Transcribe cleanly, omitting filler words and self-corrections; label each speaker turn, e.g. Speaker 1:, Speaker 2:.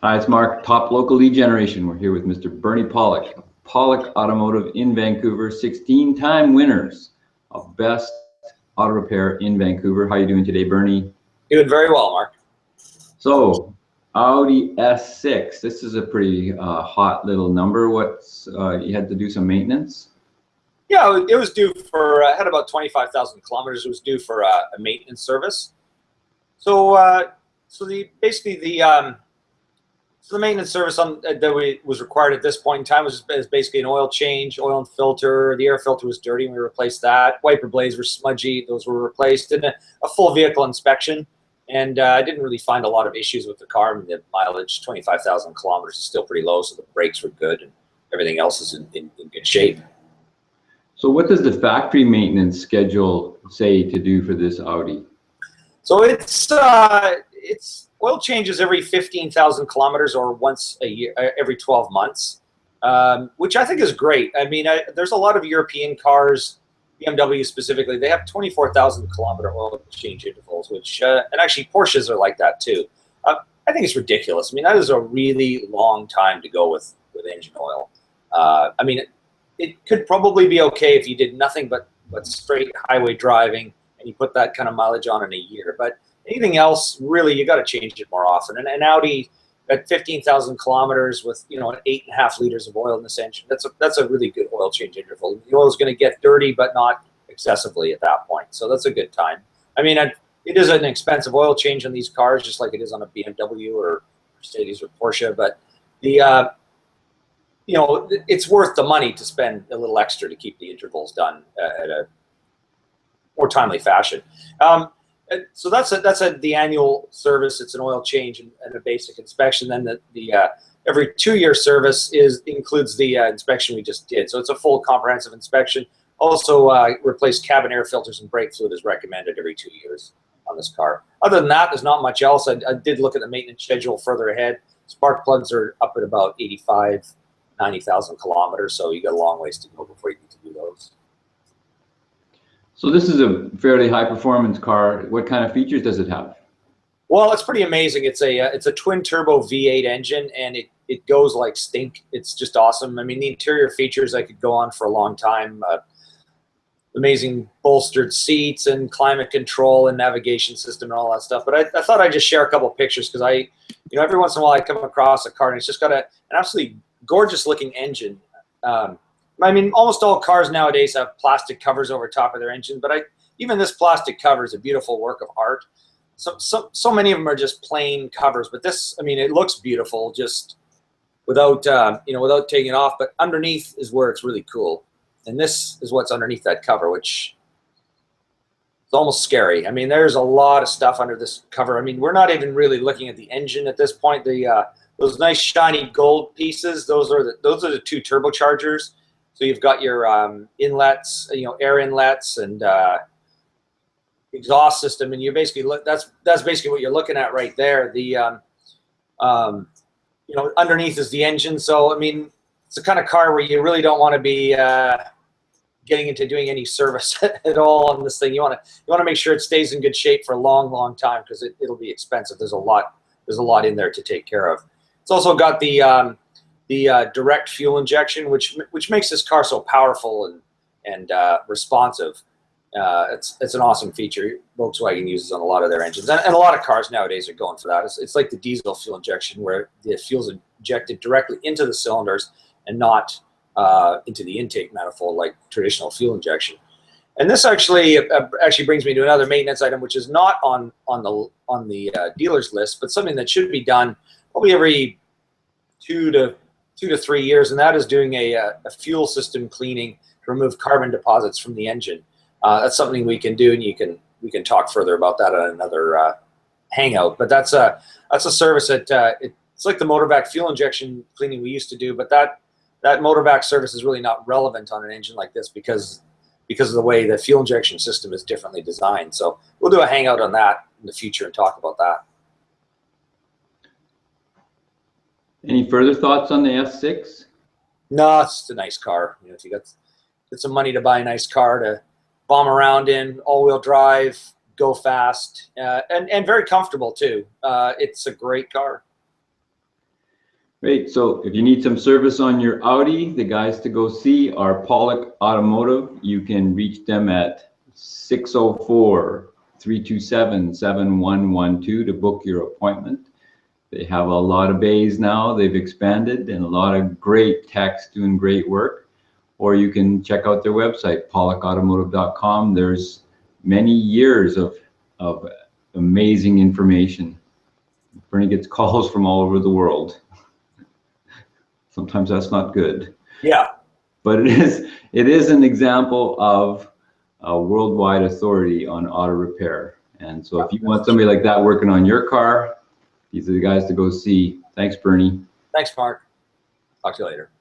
Speaker 1: Hi, it's Mark, top local lead generation. We're here with Mr. Bernie Pollock, Pollock Automotive in Vancouver, 16-time winners of Best Auto Repair in Vancouver. How are you doing today, Bernie?
Speaker 2: Doing very well, Mark.
Speaker 1: So, Audi S6, this is a pretty hot little number. What's you had to do some maintenance?
Speaker 2: Yeah, it was due for, had about 25,000 kilometers. It was due for a maintenance service. So, the maintenance service that was required at this point in time was basically an oil change, oil and filter. The air filter was dirty, and we replaced that. Wiper blades were smudgy; those were replaced. And a full vehicle inspection. And I didn't really find a lot of issues with the car. I mean, the mileage, 25,000 kilometers, is still pretty low, so the brakes were good, and everything else is in good shape.
Speaker 1: So, what does the factory maintenance schedule say to do for this Audi?
Speaker 2: So it's oil changes every 15,000 kilometers or once a year, every 12 months, which I think is great. I mean, there's a lot of European cars, BMW specifically, they have 24,000 kilometer oil change intervals, which, and actually Porsches are like that too. I think it's ridiculous. I mean, that is a really long time to go with engine oil. I mean, it could probably be okay if you did nothing but straight highway driving and you put that kind of mileage on in a year. But anything else, really, you got to change it more often. And an Audi at 15,000 kilometers with 8.5 liters of oil in this engine, that's a really good oil change interval. The oil is going to get dirty, but not excessively at that point. So that's a good time. I mean, it is an expensive oil change on these cars, just like it is on a BMW or Mercedes or Porsche. But the it's worth the money to spend a little extra to keep the intervals done at a more timely fashion. So that's the annual service. It's an oil change and a basic inspection. Then the every 2-year service includes the inspection we just did. So it's a full comprehensive inspection. Also, replace cabin air filters and brake fluid is recommended every 2 years on this car. Other than that, there's not much else. I did look at the maintenance schedule further ahead. Spark plugs are up at about 90,000 kilometers, so you got a long ways to go before you need to do those.
Speaker 1: So this is a fairly high performance car. What kind of features does it have?
Speaker 2: Well, it's pretty amazing. It's a twin turbo V8 engine, and it goes like stink. It's just awesome. I mean, the interior features I could go on for a long time. Amazing bolstered seats and climate control and navigation system and all that stuff. But I thought I'd just share a couple of pictures because every once in a while I come across a car and it's just got an absolutely gorgeous looking engine. I mean, almost all cars nowadays have plastic covers over top of their engine, but even this plastic cover is a beautiful work of art. So many of them are just plain covers, but this, I mean, it looks beautiful just without without taking it off. But underneath is where it's really cool, and this is what's underneath that cover, which is almost scary. I mean, there's a lot of stuff under this cover. I mean, we're not even really looking at the engine at this point. Those nice shiny gold pieces, those are the 2 turbochargers. So you've got your inlets, air inlets and exhaust system, and you basically that's basically what you're looking at right there. The underneath is the engine. So I mean, it's the kind of car where you really don't want to be getting into doing any service at all on this thing. You want to make sure it stays in good shape for a long time because it'll be expensive. There's a lot in there to take care of. It's also got the direct fuel injection, which makes this car so powerful and responsive. It's an awesome feature. Volkswagen uses on a lot of their engines, and a lot of cars nowadays are going for that. It's like the diesel fuel injection, where the fuel's injected directly into the cylinders and not into the intake manifold like traditional fuel injection. And this actually brings me to another maintenance item, which is not on the dealer's list, but something that should be done probably every 2 to 3 years, and that is doing a fuel system cleaning to remove carbon deposits from the engine. That's something we can do, and we can talk further about that on another hangout. But that's a service that it's like the motorback fuel injection cleaning we used to do, but that motorback service is really not relevant on an engine like this because of the way the fuel injection system is differently designed. So we'll do a hangout on that in the future and talk about that.
Speaker 1: Any further thoughts on the S6?
Speaker 2: No, it's just a nice car. If you got some money to buy a nice car to bomb around in, all-wheel drive, go fast, and very comfortable too. It's a great car.
Speaker 1: Great. So if you need some service on your Audi, the guys to go see are Pollock Automotive. You can reach them at 604-327-7112 to book your appointment. They have a lot of bays now. They've expanded and a lot of great techs doing great work. Or you can check out their website, pollockautomotive.com. There's many years of amazing information. Bernie gets calls from all over the world. Sometimes that's not good.
Speaker 2: Yeah.
Speaker 1: But it is an example of a worldwide authority on auto repair. And so if you want somebody like that working on your car, these are the guys to go see. Thanks, Bernie.
Speaker 2: Thanks, Mark. Talk to you later.